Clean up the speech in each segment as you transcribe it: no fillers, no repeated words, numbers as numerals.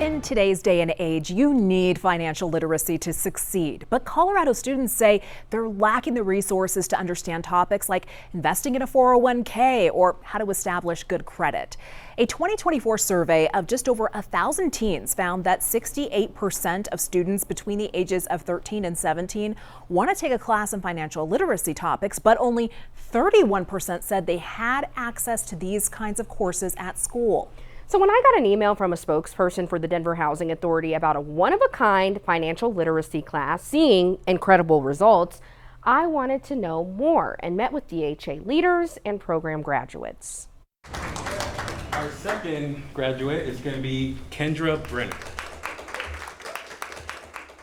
In today's day and age, you need financial literacy to succeed. But Colorado students say they're lacking the resources to understand topics like investing in a 401k or how to establish good credit. A 2024 survey of just over 1,000 teens found that 68% of students between the ages of 13 and 17 want to take a class in financial literacy topics, but only 31% said they had access to these kinds of courses at school. So when I got an email from a spokesperson for the Denver Housing Authority about a one-of-a-kind financial literacy class seeing incredible results, I wanted to know more and met with DHA leaders and program graduates. Our second graduate is going to be Kendra Brenner.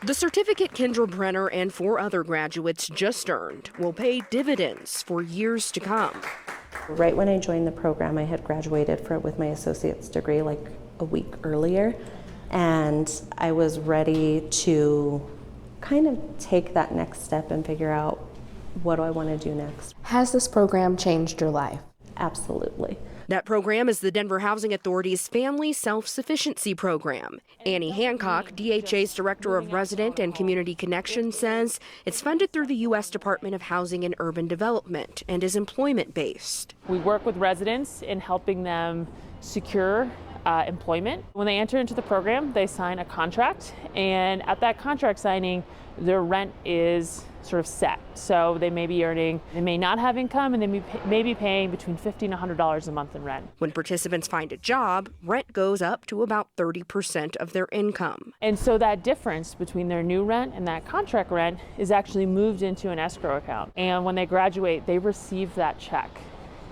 The certificate Kendra Brenner and 4 other graduates just earned will pay dividends for years to come. Right when I joined the program, I had graduated with my associate's degree like a week earlier, and I was ready to kind of take that next step and figure out what do I want to do next. Has this program changed your life? Absolutely. That program is the Denver Housing Authority's Family Self-Sufficiency Program. Annie Hancock, DHA's Director of Resident and Community Connections, says it's funded through the U.S. Department of Housing and Urban Development and is employment-based. We work with residents in helping them secure employment. When they enter into the program, they sign a contract, and at that contract signing, their rent is sort of set. So they may be earning, they may not have income, and they may be paying between $50 and $100 a month in rent. When participants find a job, rent goes up to about 30% of their income. And so that difference between their new rent and that contract rent is actually moved into an escrow account. And when they graduate, they receive that check.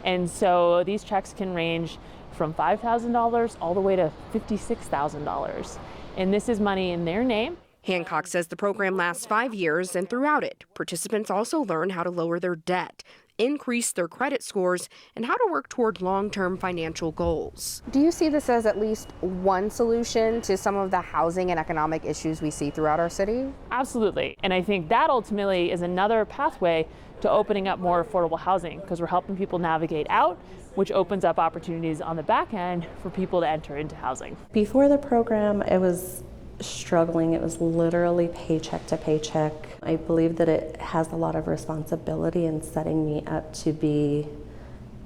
And so these checks can range from $5,000 all the way to $56,000. And this is money in their name. Hancock says the program lasts 5 years, and throughout it, participants also learn how to lower their debt, increase their credit scores, and how to work toward long-term financial goals. Do you see this as at least one solution to some of the housing and economic issues we see throughout our city? Absolutely. And I think that ultimately is another pathway to opening up more affordable housing, because we're helping people navigate out, which opens up opportunities on the back end for people to enter into housing. Before the program, it was struggling. It was literally paycheck to paycheck. I believe that it has a lot of responsibility in setting me up to be,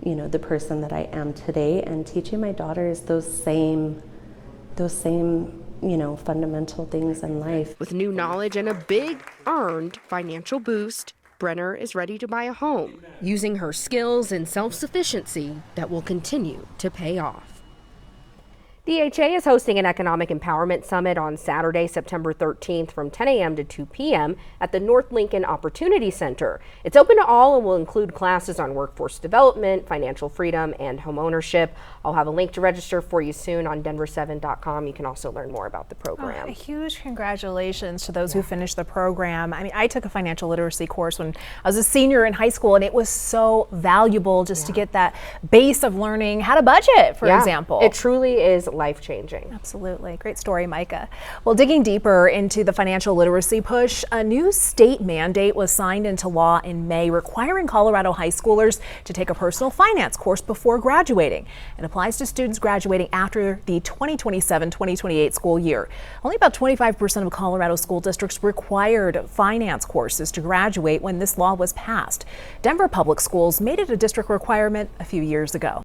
the person that I am today, and teaching my daughters those same, fundamental things in life. With new knowledge and a big earned financial boost, Brenner is ready to buy a home, using her skills and self-sufficiency that will continue to pay off. DHA is hosting an Economic Empowerment Summit on Saturday, September 13th from 10 a.m. to 2 p.m. at the North Lincoln Opportunity Center. It's open to all and will include classes on workforce development, financial freedom, and homeownership. I'll have a link to register for you soon on denver7.com. You can also learn more about the program. A huge congratulations to those who finished the program. I mean, I took a financial literacy course when I was a senior in high school, and it was so valuable just to get that base of learning how to budget, for example. It truly is life-changing. Absolutely. Great story, Micah. Well, digging deeper into the financial literacy push, a new state mandate was signed into law in May requiring Colorado high schoolers to take a personal finance course before graduating. It applies to students graduating after the 2027-2028 school year. Only about 25% of Colorado school districts required finance courses to graduate when this law was passed. Denver Public Schools made it a district requirement a few years ago.